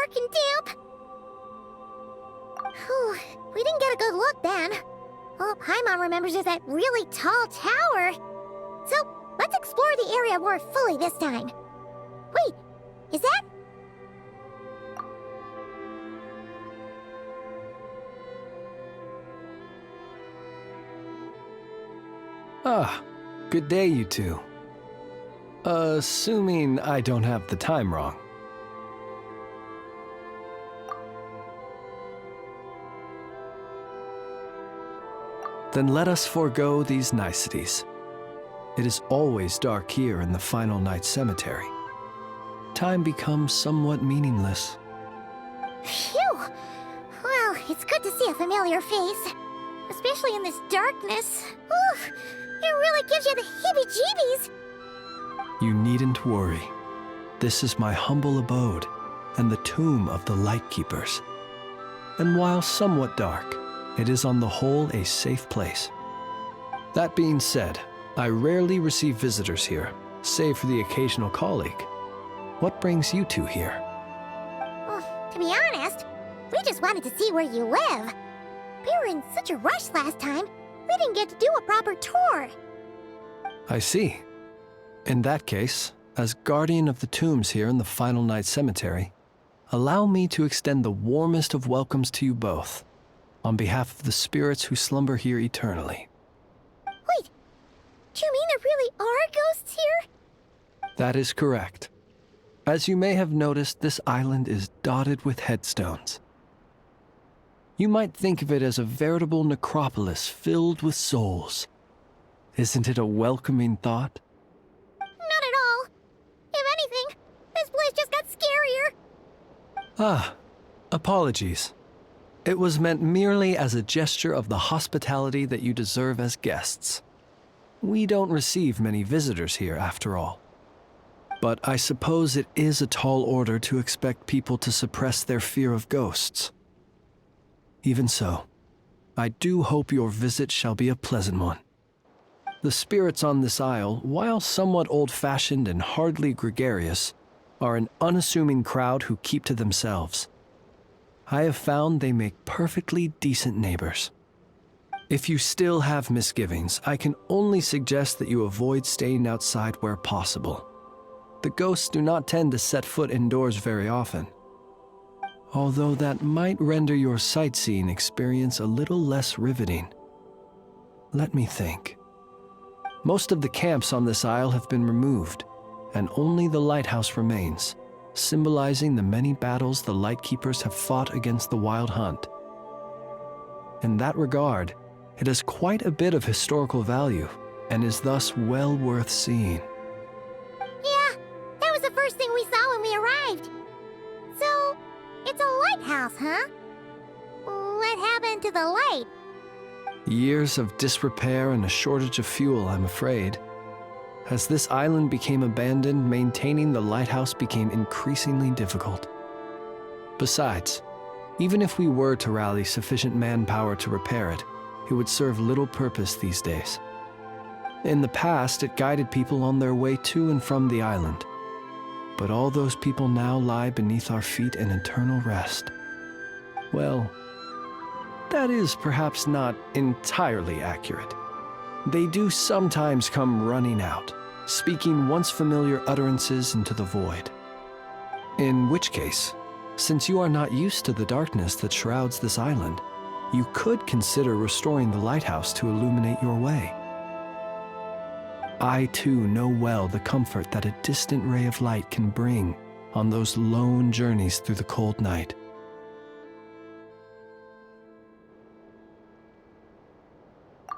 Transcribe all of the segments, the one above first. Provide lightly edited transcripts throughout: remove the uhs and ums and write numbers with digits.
dark and damp. Whew, we didn't get a good look then. All Paimon remembers is that really tall tower. So, let's explore the area more fully this time. Wait, is that... Ah, good day, you two. Assuming I don't have the time wrong. Then let us forego these niceties. It is always dark here in the Final Night Cemetery. Time becomes somewhat meaningless. Phew! Well, it's good to see a familiar face. Especially in this darkness. Oof! It really gives you the heebie-jeebies! You needn't worry. This is my humble abode, and the tomb of the Lightkeepers. And while somewhat dark, it is on the whole a safe place. That being said, I rarely receive visitors here, save for the occasional colleague. What brings you two here? Well, to be honest, we just wanted to see where you live. We were in such a rush last time, we didn't get to do a proper tour. I see. In that case, as guardian of the tombs here in the Final Night Cemetery, allow me to extend the warmest of welcomes to you both, on behalf of the spirits who slumber here eternally. Wait, do you mean there really are ghosts here? That is correct. As you may have noticed, this island is dotted with headstones. You might think of it as a veritable necropolis filled with souls. Isn't it a welcoming thought? Not at all. If anything, this place just got scarier. Ah, apologies. It was meant merely as a gesture of the hospitality that you deserve as guests. We don't receive many visitors here, after all. But I suppose it is a tall order to expect people to suppress their fear of ghosts. Even so, I do hope your visit shall be a pleasant one. The spirits on this isle, while somewhat old-fashioned and hardly gregarious, are an unassuming crowd who keep to themselves. I have found they make perfectly decent neighbors. If you still have misgivings, I can only suggest that you avoid staying outside where possible. The ghosts do not tend to set foot indoors very often. Although that might render your sightseeing experience a little less riveting. Let me think. Most of the camps on this isle have been removed, and only the lighthouse remains, symbolizing the many battles the Lightkeepers have fought against the Wild Hunt. In that regard, it has quite a bit of historical value, and is thus well worth seeing. Yeah, that was the first thing we saw when we arrived. So, it's a lighthouse, huh? What happened to the light? Years of disrepair and a shortage of fuel, I'm afraid. As this island became abandoned, maintaining the lighthouse became increasingly difficult. Besides, even if we were to rally sufficient manpower to repair it, it would serve little purpose these days. In the past, it guided people on their way to and from the island. But all those people now lie beneath our feet in eternal rest. Well, that is perhaps not entirely accurate. They do sometimes come running out, speaking once familiar utterances into the void. In which case, since you are not used to the darkness that shrouds this island, you could consider restoring the lighthouse to illuminate your way. I too know well the comfort that a distant ray of light can bring on those lone journeys through the cold night.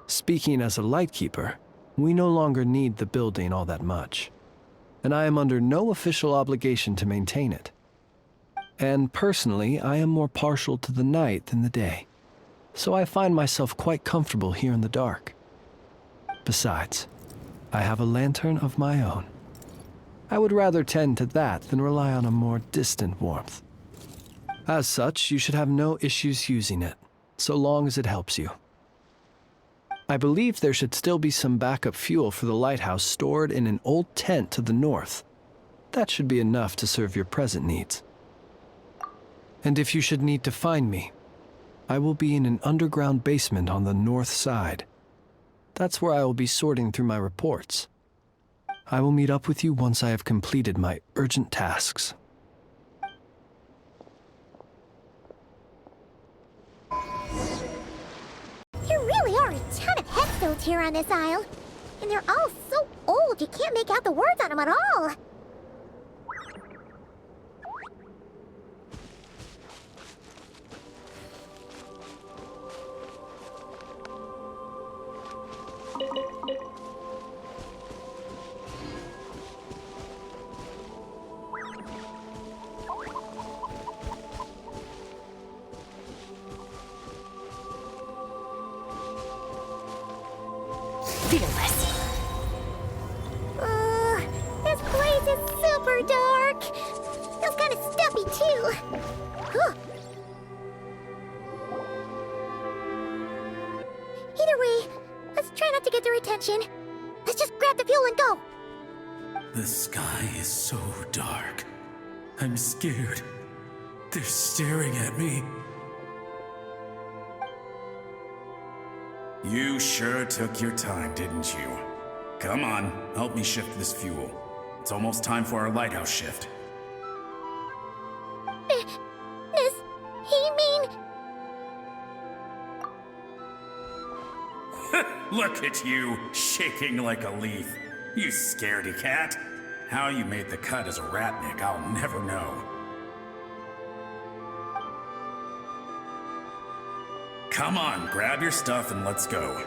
Speaking as a lightkeeper, we no longer need the building all that much, and I am under no official obligation to maintain it. And personally, I am more partial to the night than the day, so I find myself quite comfortable here in the dark. Besides, I have a lantern of my own. I would rather tend to that than rely on a more distant warmth. As such, you should have no issues using it, so long as it helps you. I believe there should still be some backup fuel for the lighthouse stored in an old tent to the north. That should be enough to serve your present needs. And if you should need to find me, I will be in an underground basement on the north side. That's where I will be sorting through my reports. I will meet up with you once I have completed my urgent tasks. There really are a ton of headstones here on this isle. And they're all so old you can't make out the words on them at all. Fearless. This place is super dark. Feels kind of stuffy too. Huh. Either way, let's try not to get their attention. Let's just grab the fuel and go. The sky is so dark. I'm scared. They're staring at me. You sure took your time, didn't you? Come on, help me shift this fuel. It's almost time for our lighthouse shift. Does he mean... Look at you, shaking like a leaf. You scaredy cat. How you made the cut as a ratnik, I'll never know. Come on, grab your stuff and let's go.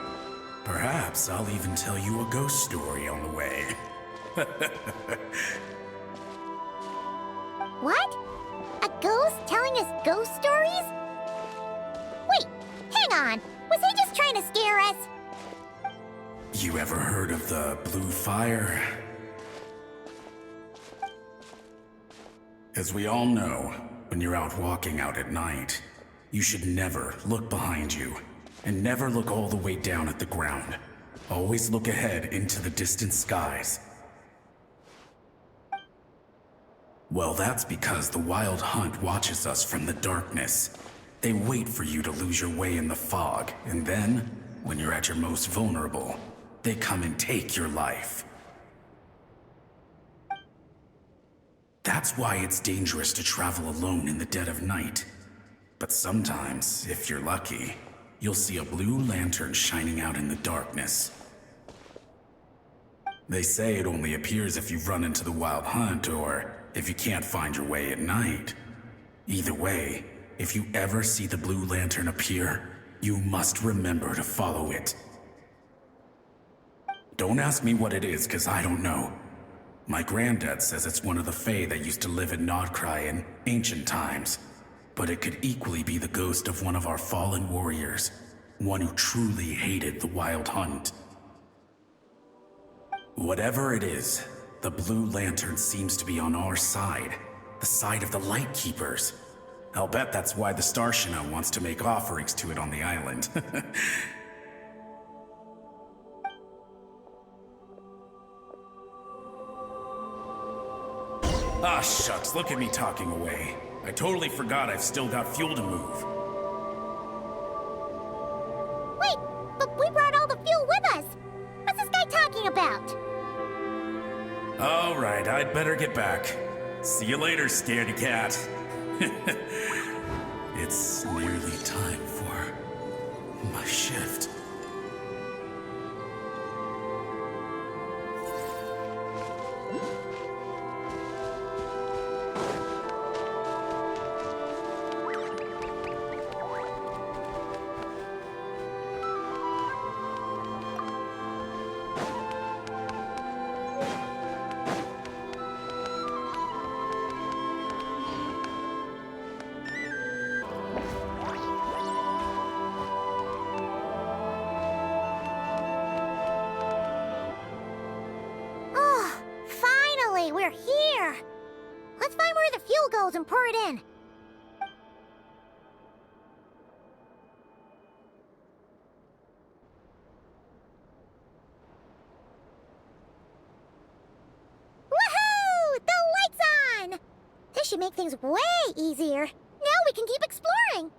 Perhaps I'll even tell you a ghost story on the way. What? A ghost telling us ghost stories? Wait, hang on. Was he just trying to scare us? You ever heard of the blue fire? As we all know, when you're out walking out at night, you should never look behind you, and never look all the way down at the ground. Always look ahead into the distant skies. Well, that's because the Wild Hunt watches us from the darkness. They wait for you to lose your way in the fog, and then, when you're at your most vulnerable, they come and take your life. That's why it's dangerous to travel alone in the dead of night. But sometimes, if you're lucky, you'll see a blue lantern shining out in the darkness. They say it only appears if you've run into the Wild Hunt or if you can't find your way at night. Either way, if you ever see the blue lantern appear, you must remember to follow it. Don't ask me what it is, 'cause I don't know. My granddad says it's one of the Fae that used to live in Nodcry in ancient times. But it could equally be the ghost of one of our fallen warriors, one who truly hated the Wild Hunt. Whatever it is, the blue lantern seems to be on our side, the side of the Light Keepers. I'll bet that's why the Starshina wants to make offerings to it on the island. Ah, shucks, look at me talking away. I totally forgot I've still got fuel to move. Wait, but we brought all the fuel with us. What's this guy talking about? All right, I'd better get back. See you later, scaredy cat. It's nearly time for my shift. We're here! Let's find where the fuel goes and pour it in. Woohoo! The light's on! This should make things way easier. Now we can keep exploring.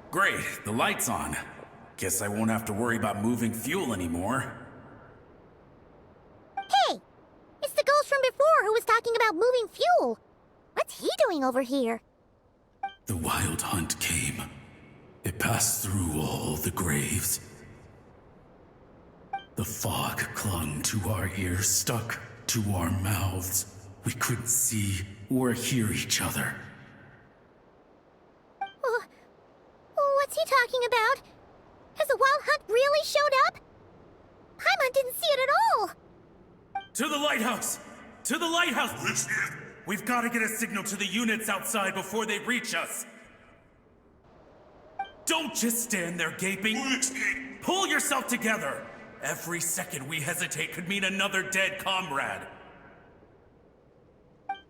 Great, the light's on. Guess I won't have to worry about moving fuel anymore. Hey! It's the ghost from before who was talking about moving fuel. What's he doing over here? The wild hunt came. It passed through all the graves. The fog clung to our ears, stuck to our mouths. We couldn't see or hear each other. What's he talking about? Has the wild hunt really showed up? Paimon didn't see it at all. To the lighthouse! To the lighthouse! We've got to get a signal to the units outside before they reach us. Don't just stand there gaping. Pull yourself together. Every second we hesitate could mean another dead comrade.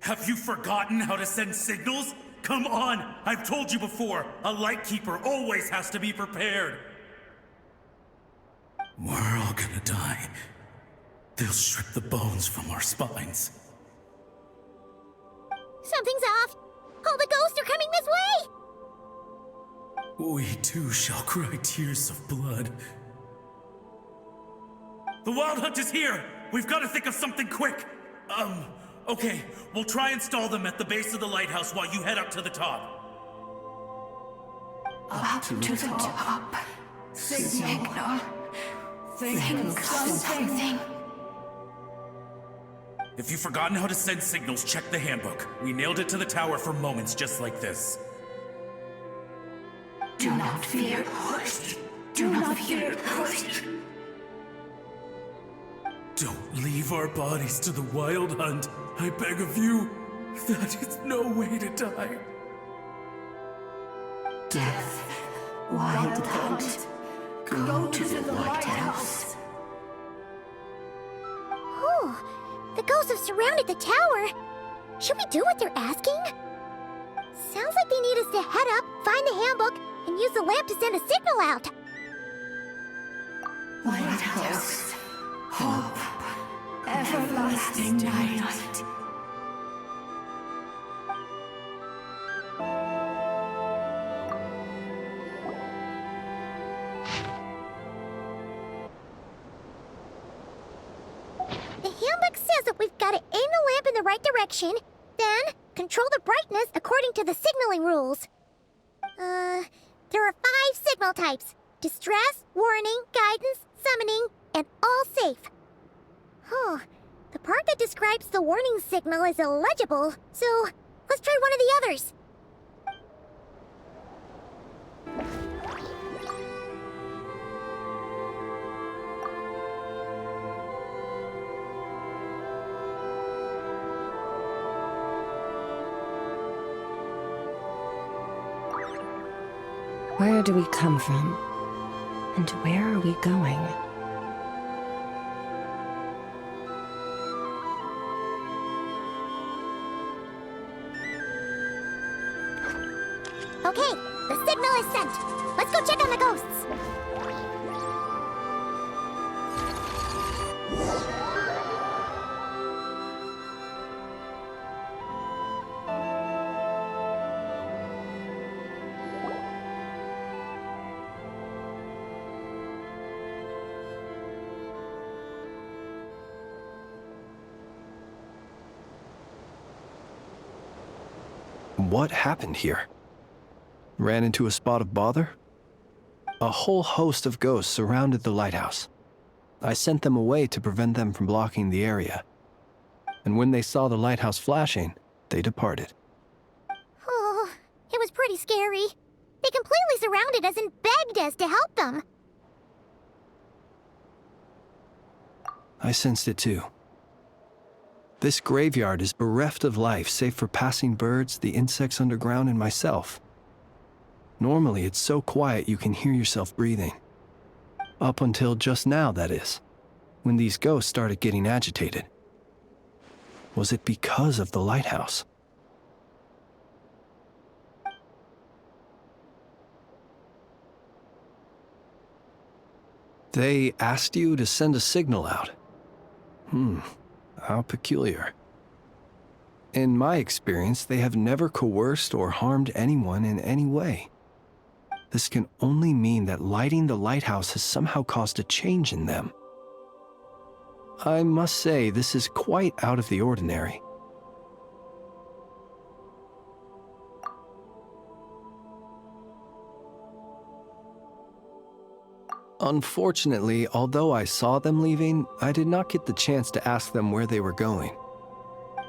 Have you forgotten how to send signals? Come on! I've told you before, a Lightkeeper always has to be prepared. We're all gonna die. They'll strip the bones from our spines. Something's off. All the ghosts are coming this way. We too shall cry tears of blood. The Wild Hunt is here! We've got to think of something quick! Okay, we'll try and stall them at the base of the lighthouse while you head up to the top. Up to the top. Signal. Think of something. If you've forgotten how to send signals, check the handbook. We nailed it to the tower for moments just like this. Do not fear. Do not fear. Don't leave our bodies to the Wild Hunt. I beg of you. That is no way to die. Death. Wild Hunt. Go to the lighthouse. Oh, the ghosts have surrounded the tower. Should we do what they're asking? Sounds like they need us to head up, find the handbook, and use the lamp to send a signal out. Lighthouse. Hope. Everlasting night. The handbook says that we've got to aim the lamp in the right direction, then control the brightness according to the signaling rules. There are 5 signal types: distress, warning, guidance, summoning, and all safe. Oh, the part that describes the warning signal is illegible, so let's try one of the others. Where do we come from? And where are we going? Okay, the signal is sent. Let's go check on the ghosts. What happened here? Ran into a spot of bother? A whole host of ghosts surrounded the lighthouse. I sent them away to prevent them from blocking the area. And when they saw the lighthouse flashing, they departed. Oh, it was pretty scary. They completely surrounded us and begged us to help them. I sensed it too. This graveyard is bereft of life save for passing birds, the insects underground, and myself. Normally, it's so quiet you can hear yourself breathing. Up until just now, that is, when these ghosts started getting agitated. Was it because of the lighthouse? They asked you to send a signal out. How peculiar. In my experience, they have never coerced or harmed anyone in any way. This can only mean that lighting the lighthouse has somehow caused a change in them. I must say, this is quite out of the ordinary. Unfortunately, although I saw them leaving, I did not get the chance to ask them where they were going.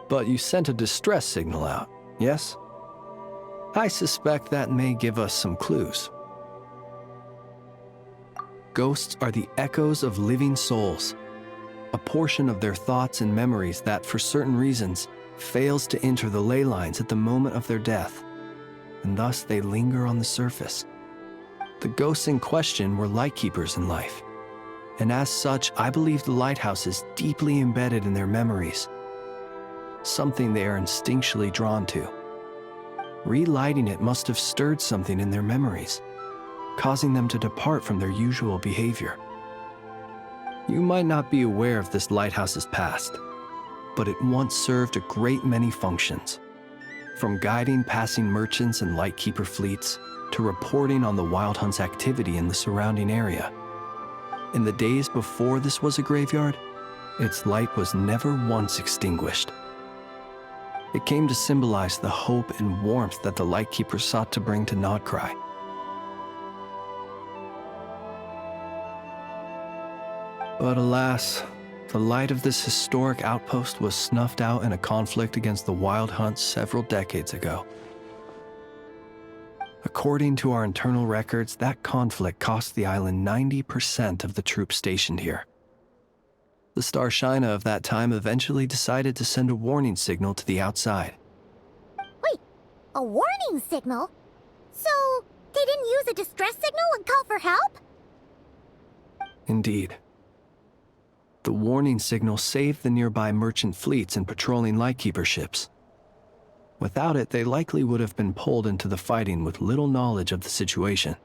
But you sent a distress signal out, yes? I suspect that may give us some clues. Ghosts are the echoes of living souls, a portion of their thoughts and memories that, for certain reasons, fails to enter the ley lines at the moment of their death, and thus they linger on the surface. The ghosts in question were lightkeepers in life, and as such, I believe the lighthouse is deeply embedded in their memories, something they are instinctually drawn to. Relighting it must have stirred something in their memories, causing them to depart from their usual behavior. You might not be aware of this lighthouse's past, but it once served a great many functions, from guiding passing merchants and lightkeeper fleets to reporting on the Wild Hunt's activity in the surrounding area. In the days before this was a graveyard, its light was never once extinguished. It came to symbolize the hope and warmth that the Lightkeeper sought to bring to Nodcry. But alas, the light of this historic outpost was snuffed out in a conflict against the Wild Hunt several decades ago. According to our internal records, that conflict cost the island 90% of the troops stationed here. The Starshina of that time eventually decided to send a warning signal to the outside. Wait, a warning signal? So, they didn't use a distress signal and call for help? Indeed. The warning signal saved the nearby merchant fleets and patrolling lightkeeper ships. Without it, they likely would have been pulled into the fighting with little knowledge of the situation.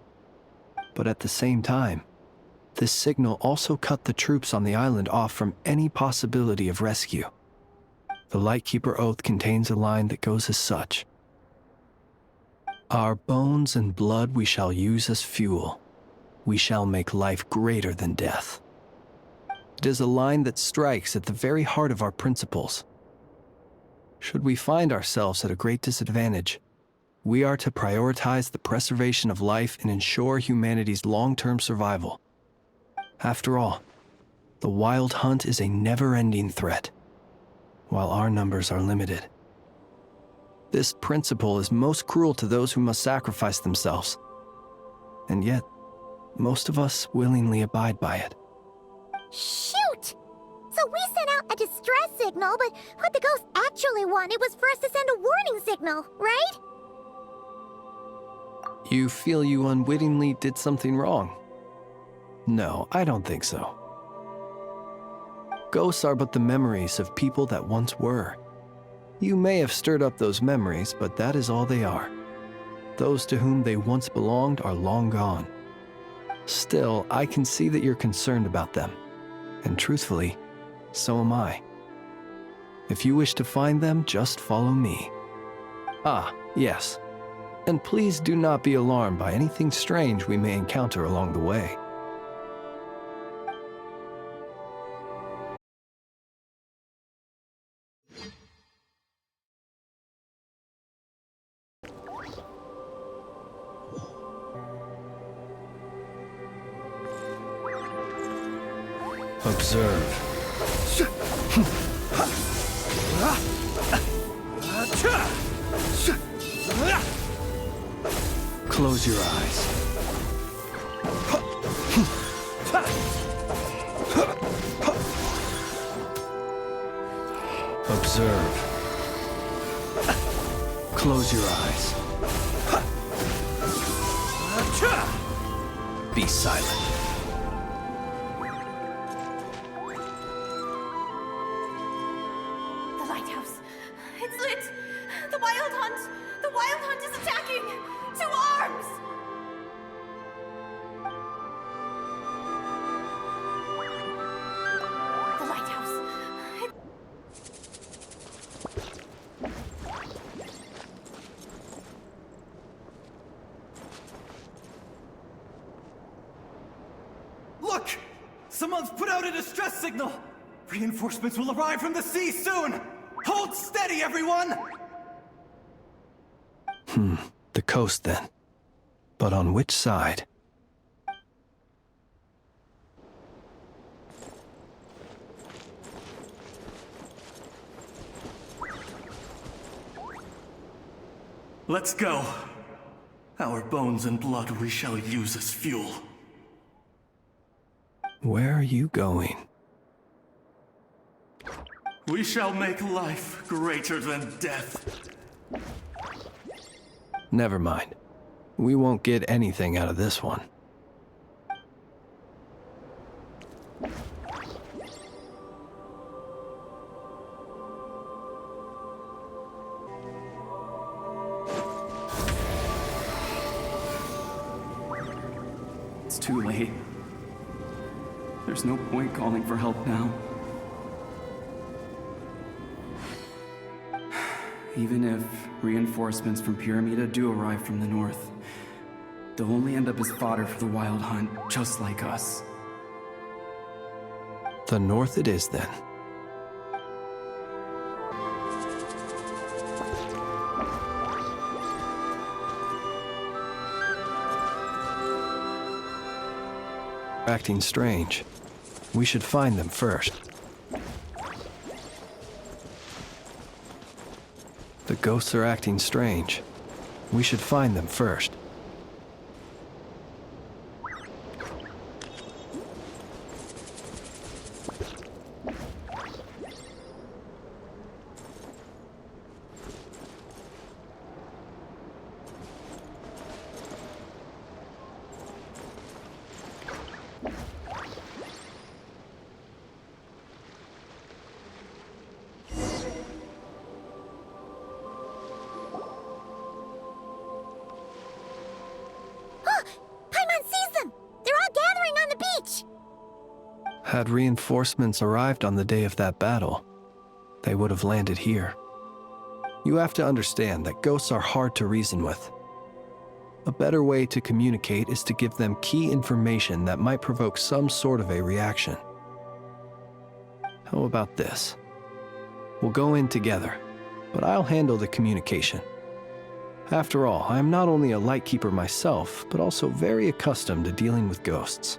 But at the same time, this signal also cut the troops on the island off from any possibility of rescue. The Lightkeeper Oath contains a line that goes as such: "Our bones and blood we shall use as fuel. We shall make life greater than death." It is a line that strikes at the very heart of our principles. Should we find ourselves at a great disadvantage, we are to prioritize the preservation of life and ensure humanity's long-term survival. After all, the Wild Hunt is a never-ending threat, while our numbers are limited. This principle is most cruel to those who must sacrifice themselves, and yet, most of us willingly abide by it. Shoot! So we sent out a distress signal, but what the ghost actually wanted was for us to send a warning signal, right? You feel you unwittingly did something wrong? No, I don't think so. Ghosts are but the memories of people that once were. You may have stirred up those memories, but that is all they are. Those to whom they once belonged are long gone. Still, I can see that you're concerned about them, and truthfully, so am I. If you wish to find them, just follow me. Ah, yes. And please do not be alarmed by anything strange we may encounter along the way. Observe. Close your eyes. Observe. Close your eyes. Be silent. The lighthouse. It's lit! The wild hunt! The wild hunt is attacking! To arms! The lighthouse. Look! Someone's put out a distress signal! Reinforcements will arrive from the sea soon! Hold steady, everyone! The coast, then. But on which side? Let's go. Our bones and blood we shall use as fuel. Where are you going? We shall make life greater than death. Never mind. We won't get anything out of this one. It's too late. There's no point calling for help now. Even if reinforcements from Pyramida do arrive from the north, they'll only end up as fodder for the Wild Hunt, just like us. The north it is, then. Acting strange. We should find them first. The ghosts are acting strange. We should find them first. Had reinforcements arrived on the day of that battle, they would have landed here. You have to understand that ghosts are hard to reason with. A better way to communicate is to give them key information that might provoke some sort of a reaction. How about this? We'll go in together, but I'll handle the communication. After all, I am not only a lightkeeper myself, but also very accustomed to dealing with ghosts.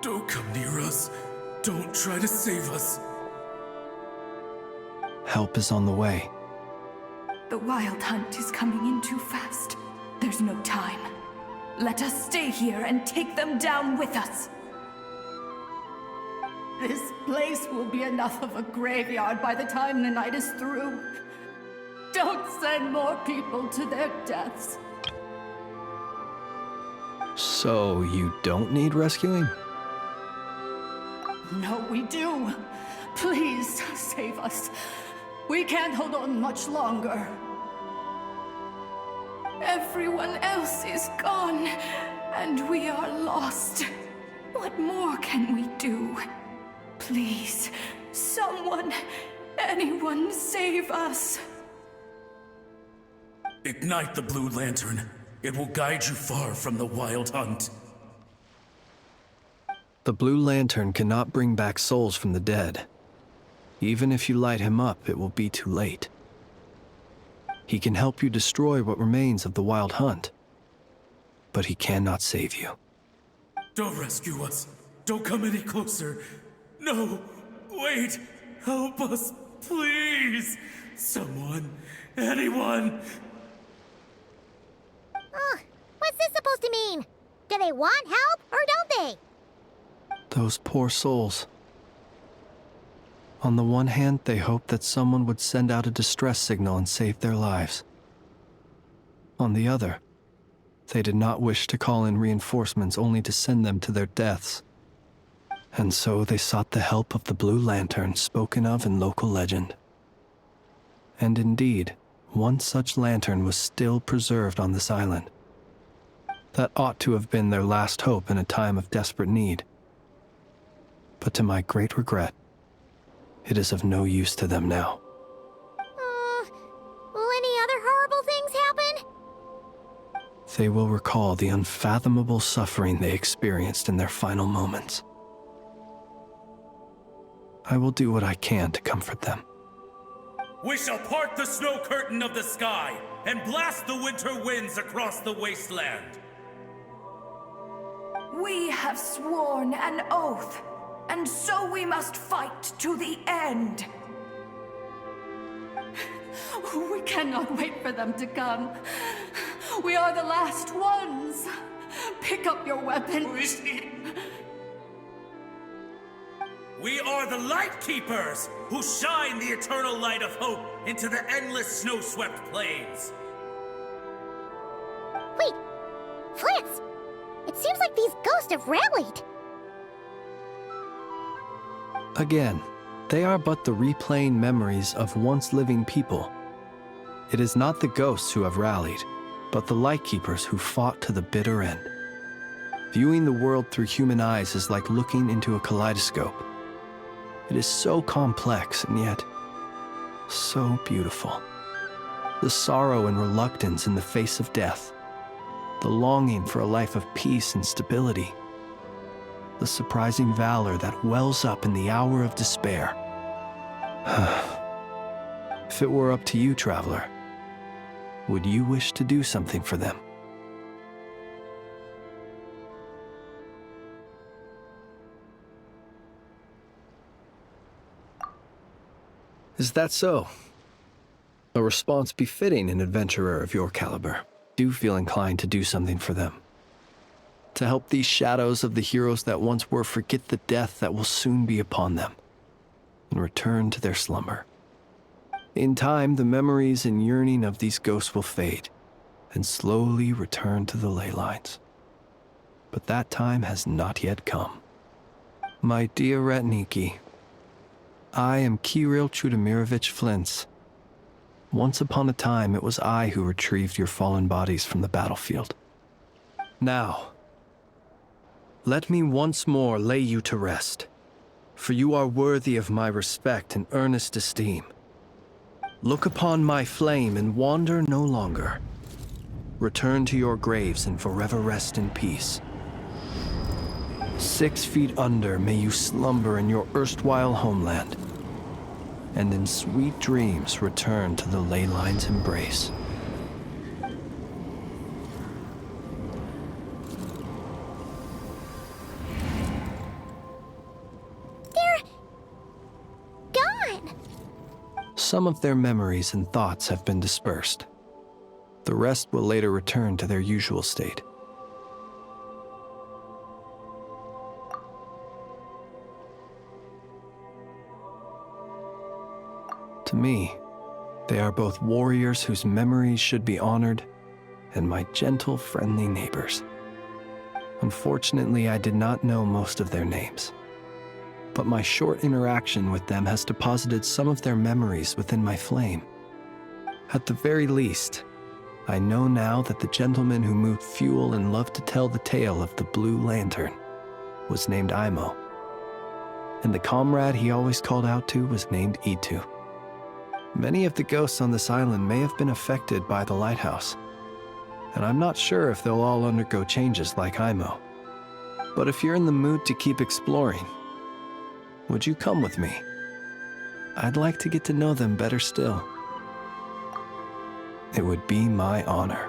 Don't come near us. Don't try to save us. Help is on the way. The Wild Hunt is coming in too fast. There's no time. Let us stay here and take them down with us. This place will be enough of a graveyard by the time the night is through. Don't send more people to their deaths. So you don't need rescuing? No, we do. Please, save us. We can't hold on much longer. Everyone else is gone, and we are lost. What more can we do? Please, someone, anyone save us. Ignite the blue lantern. It will guide you far from the Wild Hunt. The blue lantern cannot bring back souls from the dead. Even if you light him up, it will be too late. He can help you destroy what remains of the Wild Hunt, but he cannot save you. Don't rescue us. Don't come any closer. No, wait. Help us, please! Someone, anyone! What's this supposed to mean? Do they want help, or don't they? Those poor souls. On the one hand, they hoped that someone would send out a distress signal and save their lives. On the other, they did not wish to call in reinforcements only to send them to their deaths. And so they sought the help of the Blue Lantern spoken of in local legend. And indeed, one such lantern was still preserved on this island. That ought to have been their last hope in a time of desperate need. But to my great regret, it is of no use to them now. Will any other horrible things happen? They will recall the unfathomable suffering they experienced in their final moments. I will do what I can to comfort them. We shall part the snow curtain of the sky and blast the winter winds across the wasteland. We have sworn an oath, and so we must fight to the end. We cannot wait for them to come. We are the last ones. Pick up your weapons. We are the Light Keepers, who shine the eternal light of hope into the endless snow-swept plains. Wait, Flins! It seems like these ghosts have rallied. Again, they are but the replaying memories of once living people. It is not the ghosts who have rallied, but the Lightkeepers who fought to the bitter end. Viewing the world through human eyes is like looking into a kaleidoscope. It is so complex and yet so beautiful. The sorrow and reluctance in the face of death, the longing for a life of peace and stability, the surprising valor that wells up in the hour of despair. If it were up to you, traveler, would you wish to do something for them? Is that so? A response befitting an adventurer of your caliber. Do feel inclined to do something for them. To help these shadows of the heroes that once were forget the death that will soon be upon them, and return to their slumber. In time, the memories and yearning of these ghosts will fade, and slowly return to the ley lines. But that time has not yet come. My dear Ratniki, I am Kirill Chudamirovich Flins. Once upon a time, it was I who retrieved your fallen bodies from the battlefield. Now, let me once more lay you to rest, for you are worthy of my respect and earnest esteem. Look upon my flame and wander no longer. Return to your graves and forever rest in peace. 6 feet under may you slumber in your erstwhile homeland, and in sweet dreams return to the ley line's embrace. They're gone. Some of their memories and thoughts have been dispersed. The rest will later return to their usual state. To me, they are both warriors whose memories should be honored, and my gentle, friendly neighbors. Unfortunately, I did not know most of their names, but my short interaction with them has deposited some of their memories within my flame. At the very least, I know now that the gentleman who moved fuel and loved to tell the tale of the Blue Lantern was named Imo, and the comrade he always called out to was named Itu. Many of the ghosts on this island may have been affected by the Lighthouse, and I'm not sure if they'll all undergo changes like Imo. But if you're in the mood to keep exploring, would you come with me? I'd like to get to know them better still. It would be my honor.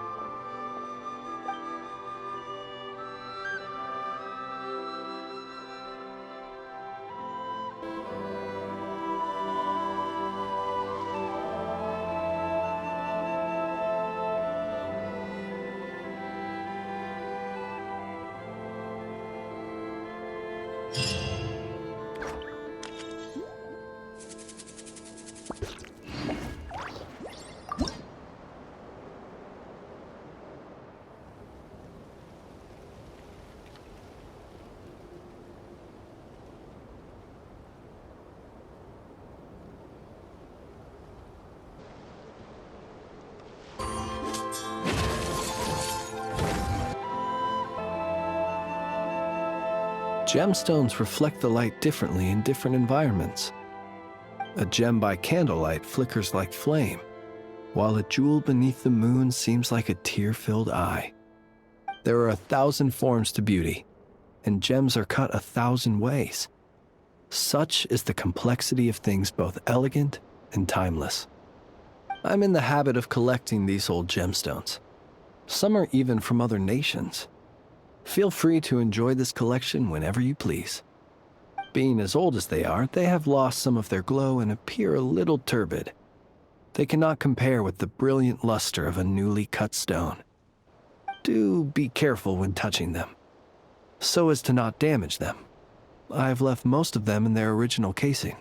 Gemstones reflect the light differently in different environments. A gem by candlelight flickers like flame, while a jewel beneath the moon seems like a tear-filled eye. There are 1,000 forms to beauty, and gems are cut 1,000 ways. Such is the complexity of things both elegant and timeless. I'm in the habit of collecting these old gemstones. Some are even from other nations. Feel free to enjoy this collection whenever you please. Being as old as they are, they have lost some of their glow and appear a little turbid. They cannot compare with the brilliant luster of a newly cut stone. Do be careful when touching them, so as to not damage them. I've left most of them in their original casing.